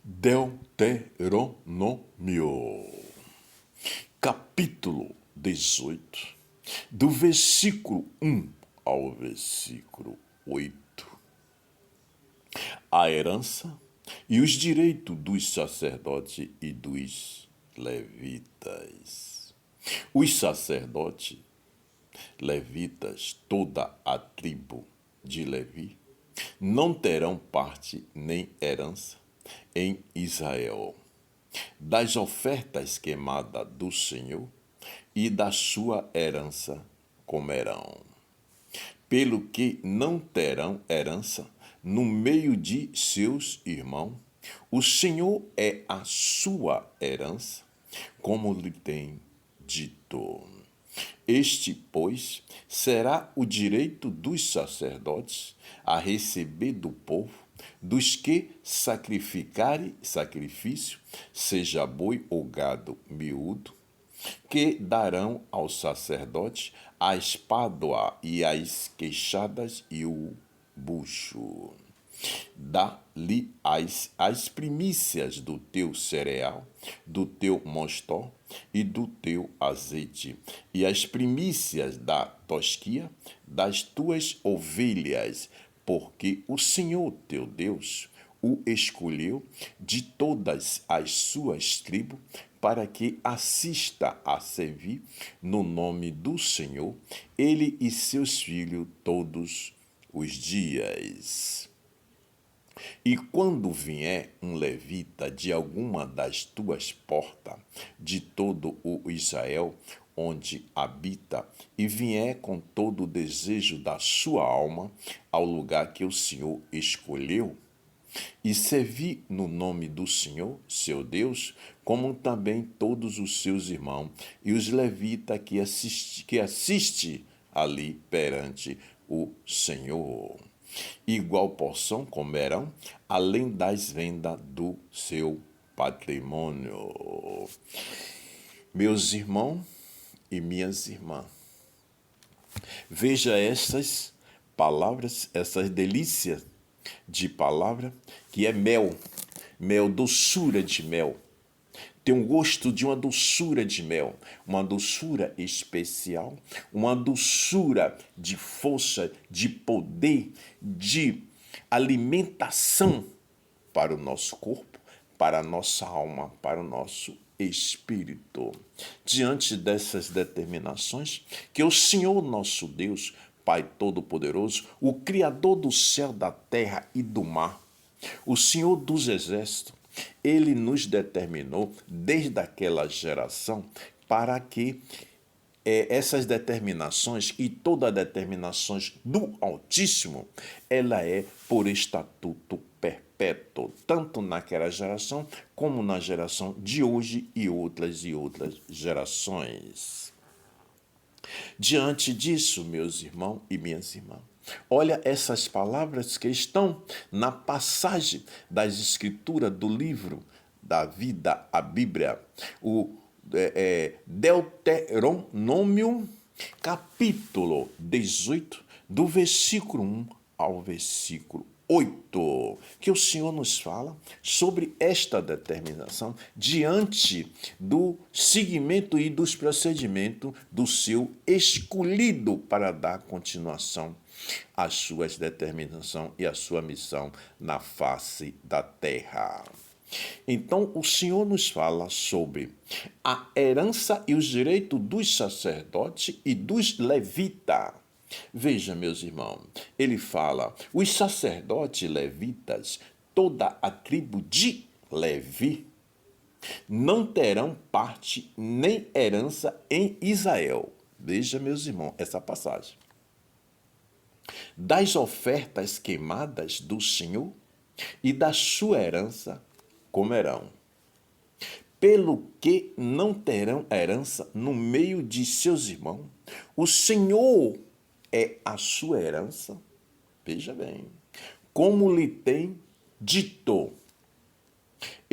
Deuteronômio, capítulo 18, do versículo 1 ao versículo 8. A herança e os direitos dos sacerdotes e dos levitas. Os sacerdotes, levitas, toda a tribo de Levi, não terão parte nem herança em Israel, das ofertas queimadas do Senhor e da sua herança comerão. Pelo que não terão herança no meio de seus irmãos, o Senhor é a sua herança, como lhe tem dito. Este, pois, será o direito dos sacerdotes a receber do povo, dos que sacrificarem sacrifício, seja boi ou gado miúdo, que darão ao sacerdote a espádua e as queixadas e o bucho. Dá-lhe as primícias do teu cereal, do teu mostó e do teu azeite, e as primícias da tosquia das tuas ovelhas, porque o Senhor teu Deus o escolheu de todas as suas tribos para que assista a servir no nome do Senhor, ele e seus filhos todos os dias. E quando vier um levita de alguma das tuas portas, de todo o Israel, onde habita, e vier com todo o desejo da sua alma ao lugar que o Senhor escolheu, e servir no nome do Senhor, seu Deus, como também todos os seus irmãos e os levitas que assiste ali perante o Senhor. Igual porção comerão, além das vendas do seu patrimônio. Meus irmãos e minhas irmãs, veja essas palavras, essas delícias de palavra, que é mel, doçura de mel. Tem um gosto de uma doçura de mel, uma doçura especial, uma doçura de força, de poder, de alimentação para o nosso corpo, para a nossa alma, para o nosso espírito. Diante dessas determinações, que o Senhor nosso Deus, Pai Todo-Poderoso, o Criador do céu, da terra e do mar, o Senhor dos exércitos, ele nos determinou desde aquela geração para que essas determinações e todas as determinações do Altíssimo, ela é por estatuto perpétuo, tanto naquela geração como na geração de hoje e outras gerações. Diante disso, meus irmãos e minhas irmãs, olha essas palavras que estão na passagem das Escrituras do livro da vida, a Bíblia, o Deuteronômio, capítulo 18, do versículo 1 ao versículo 8, que o Senhor nos fala sobre esta determinação diante do seguimento e dos procedimentos do seu escolhido para dar continuação às suas determinações e à sua missão na face da terra. Então, o Senhor nos fala sobre a herança e os direitos dos sacerdotes e dos levitas. Veja, meus irmãos, ele fala, os sacerdotes levitas, toda a tribo de Levi, não terão parte nem herança em Israel. Veja, meus irmãos, essa passagem. Das ofertas queimadas do Senhor e da sua herança comerão. Pelo que não terão herança no meio de seus irmãos, o Senhor é a sua herança, veja bem, como lhe tem dito.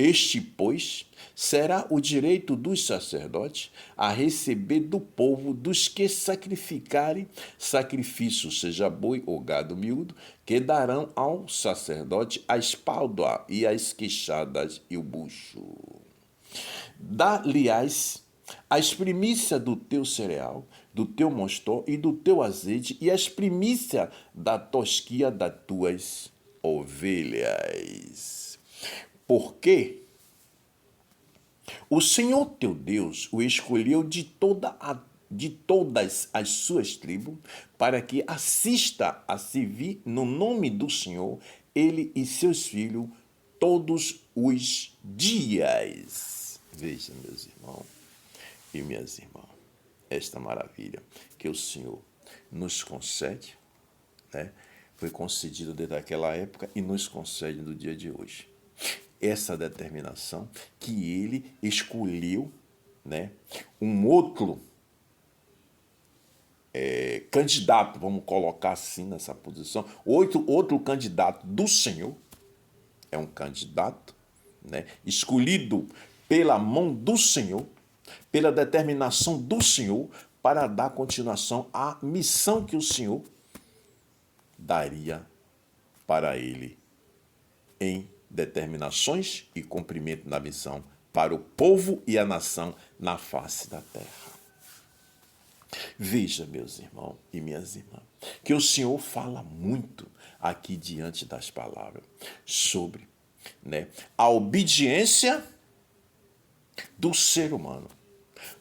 Este, pois, será o direito dos sacerdotes a receber do povo dos que sacrificarem sacrifício, seja boi ou gado miúdo, que darão ao sacerdote a espalda e as queixadas e o bucho. Dá-lhe-ás as primícias do teu cereal, do teu mostó e do teu azeite, e as primícias da tosquia das tuas ovelhas. Porque o Senhor teu Deus o escolheu de todas as suas tribos, para que assista a servir no nome do Senhor, ele e seus filhos, todos os dias. Veja, meus irmãos e minhas irmãs, esta maravilha que o Senhor nos concede, né? Foi concedido desde aquela época e nos concede no dia de hoje. Essa determinação que ele escolheu, né, um outro candidato, vamos colocar assim nessa posição, outro candidato do Senhor, é um candidato, né, escolhido pela mão do Senhor, pela determinação do Senhor, para dar continuação à missão que o Senhor daria para ele em determinações e cumprimento da missão para o povo e a nação na face da terra. Veja, meus irmãos e minhas irmãs, que o Senhor fala muito aqui diante das palavras sobre, né, a obediência do ser humano.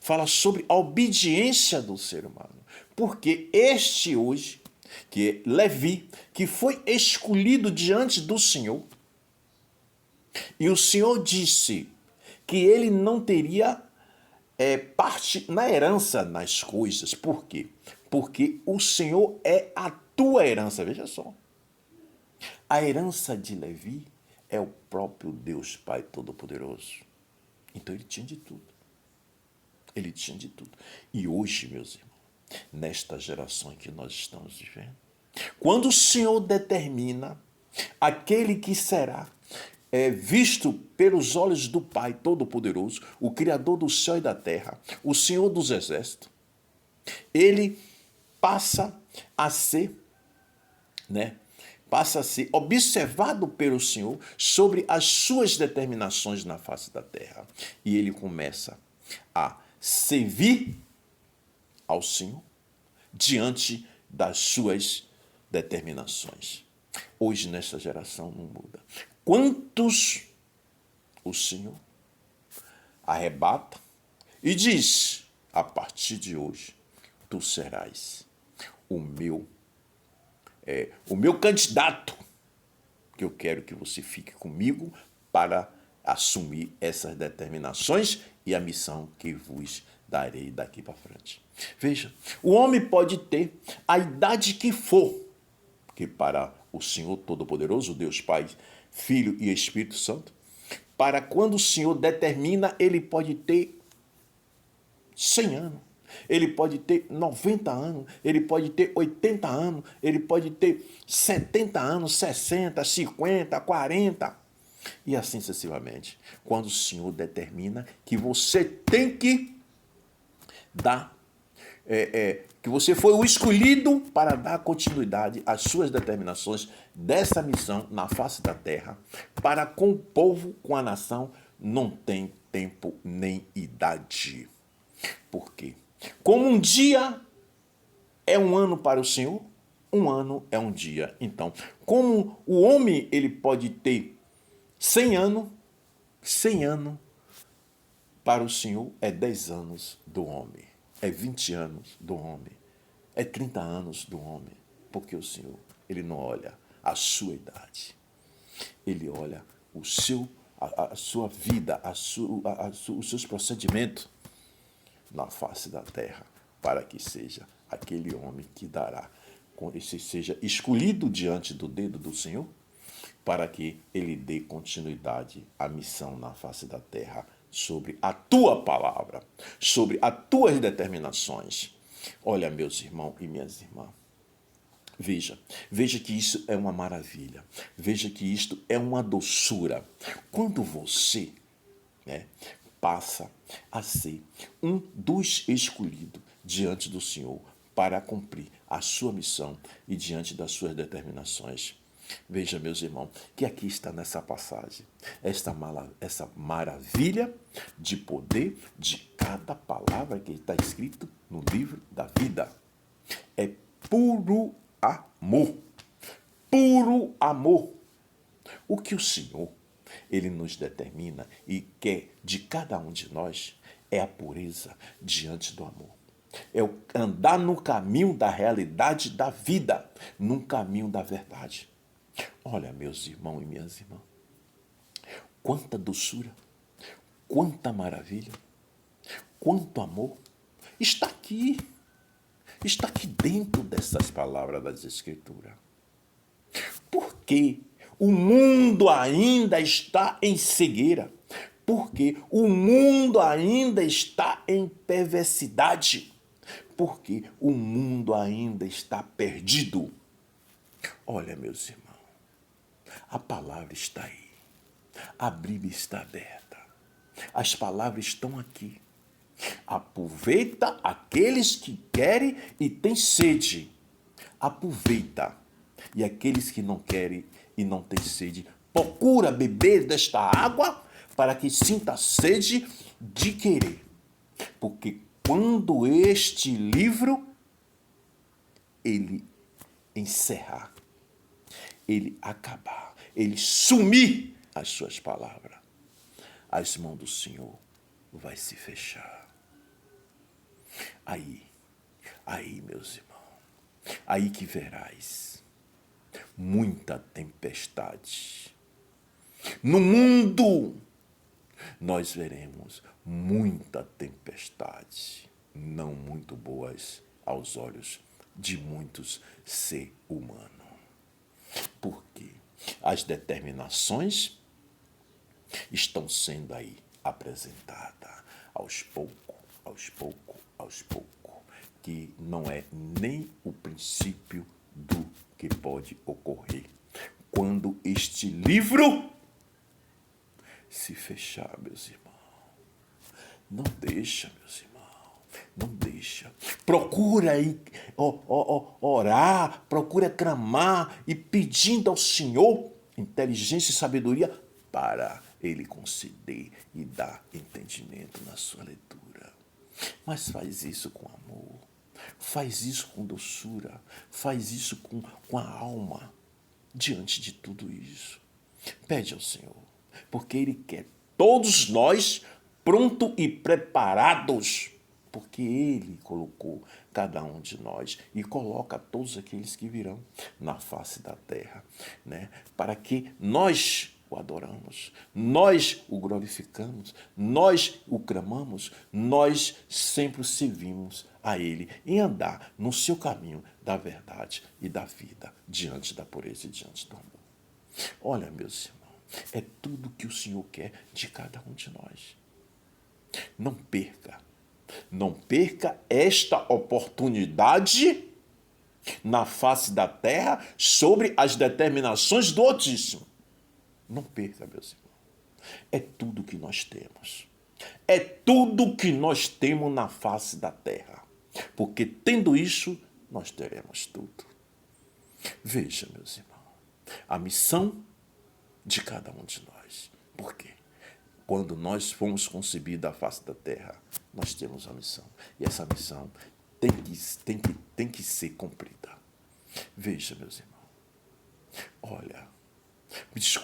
Fala sobre a obediência do ser humano. Porque este hoje, que é Levi, que foi escolhido diante do Senhor, e o Senhor disse que ele não teria parte na herança nas coisas. Por quê? Porque o Senhor é a tua herança. Veja só. A herança de Levi é o próprio Deus Pai Todo-Poderoso. Então ele tinha de tudo. Ele tinha de tudo. E hoje, meus irmãos, nesta geração em que nós estamos vivendo, quando o Senhor determina aquele que será visto pelos olhos do Pai Todo-Poderoso, o Criador do céu e da terra, o Senhor dos exércitos, ele passa a ser, né, passa a ser observado pelo Senhor sobre as suas determinações na face da terra. E ele começa a servir ao Senhor diante das suas determinações. Hoje, nesta geração, não muda. Quantos o Senhor arrebata e diz, a partir de hoje, tu serás o meu candidato, que eu quero que você fique comigo para assumir essas determinações e a missão que vos darei daqui para frente. Veja, o homem pode ter a idade que for, que para o Senhor Todo-Poderoso, Deus Pai, Filho e Espírito Santo, para quando o Senhor determina, ele pode ter 100 anos, ele pode ter 90 anos, ele pode ter 80 anos, ele pode ter 70 anos, 60, 50, 40, e assim sucessivamente. Quando o Senhor determina que você tem que dar, que você foi o escolhido para dar continuidade às suas determinações dessa missão na face da terra, para com o povo, com a nação, não tem tempo nem idade. Por quê? Como um dia é um ano para o Senhor, um ano é um dia. Então, como o homem ele pode ter 100 anos, 100 anos para o Senhor é 10 anos do homem, é 20 anos do homem, é 30 anos do homem, porque o Senhor, ele não olha a sua idade, ele olha a sua vida, os seus procedimentos na face da terra, para que seja aquele homem que dará, seja escolhido diante do dedo do Senhor, para que ele dê continuidade à missão na face da terra, sobre a tua palavra, sobre as tuas determinações. Olha, meus irmãos e minhas irmãs, Veja que isso é uma maravilha. Veja que isto é uma doçura. Quando você, né, passa a ser um dos escolhidos diante do Senhor para cumprir a sua missão e diante das suas determinações. Veja, meus irmãos, que aqui está nessa passagem essa maravilha de poder de cada palavra que está escrito no livro da vida. É puro amor. Puro amor. O que o Senhor, Ele nos determina e quer de cada um de nós é a pureza diante do amor. É o andar no caminho da realidade da vida, no caminho da verdade. Olha, meus irmãos e minhas irmãs, quanta doçura, quanta maravilha, quanto amor está aqui dentro dessas palavras das Escrituras. Porque o mundo ainda está em cegueira, porque o mundo ainda está em perversidade, porque o mundo ainda está perdido. Olha, meus irmãos, a palavra está aí, a Bíblia está aberta, as palavras estão aqui. Aproveita aqueles que querem e têm sede. Aproveita. E aqueles que não querem e não têm sede, procura beber desta água para que sinta sede de querer. Porque quando este livro, ele encerrar, ele acabar, ele sumir as suas palavras, as mãos do Senhor vai se fechar. Aí, meus irmãos, aí que verás muita tempestade. No mundo, nós veremos muita tempestade, não muito boas aos olhos de muitos seres humanos. Porque as determinações estão sendo aí apresentadas aos poucos, que não é nem o princípio do que pode ocorrer quando este livro se fechar, meus irmãos. Não deixa, meus irmãos, não deixa. Procura aí orar, procura clamar e pedindo ao Senhor inteligência e sabedoria para Ele conceder e dar entendimento na sua leitura. Mas faz isso com amor, faz isso com doçura, faz isso com a alma diante de tudo isso. Pede ao Senhor, porque Ele quer todos nós prontos e preparados, porque Ele colocou cada um de nós e coloca todos aqueles que virão na face da terra, né? Para que nós o adoramos, nós o glorificamos, nós o clamamos, nós sempre servimos a Ele em andar no seu caminho da verdade e da vida, diante da pureza e diante do amor. Olha, meus irmãos, é tudo que o Senhor quer de cada um de nós. Não perca esta oportunidade na face da terra sobre as determinações do Altíssimo. Não perca, meus irmãos. É tudo que nós temos. É tudo que nós temos na face da terra. Porque tendo isso, nós teremos tudo. Veja, meus irmãos, a missão de cada um de nós. Por quê? Quando nós fomos concebidos à face da terra, nós temos a missão. E essa missão tem que ser cumprida. Veja, meus irmãos. Olha,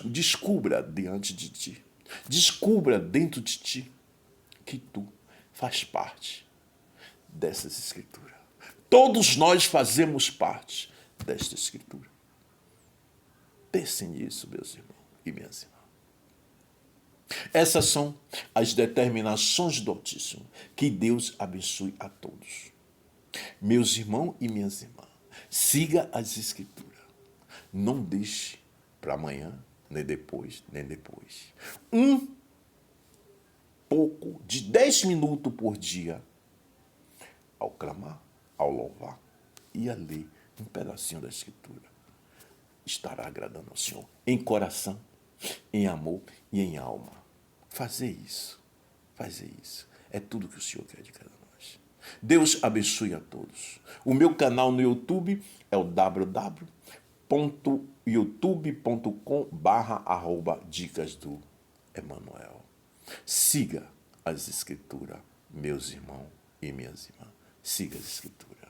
descubra diante de ti, descubra dentro de ti que tu faz parte dessas escrituras. Todos nós fazemos parte desta escritura. Pensem nisso, meus irmãos e minhas irmãs. Essas são as determinações do Altíssimo. Que Deus abençoe a todos. Meus irmãos e minhas irmãs, siga as escrituras. Não deixe para amanhã, nem depois. Um pouco de 10 minutos por dia, ao clamar, ao louvar e a ler um pedacinho da Escritura, estará agradando ao Senhor em coração, em amor e em alma. Fazer isso. É tudo que o Senhor quer de cada nós. Deus abençoe a todos. O meu canal no YouTube é o www.youtube.com/dicas do Emanuel. Siga as Escrituras, meus irmãos e minhas irmãs. Siga as Escrituras.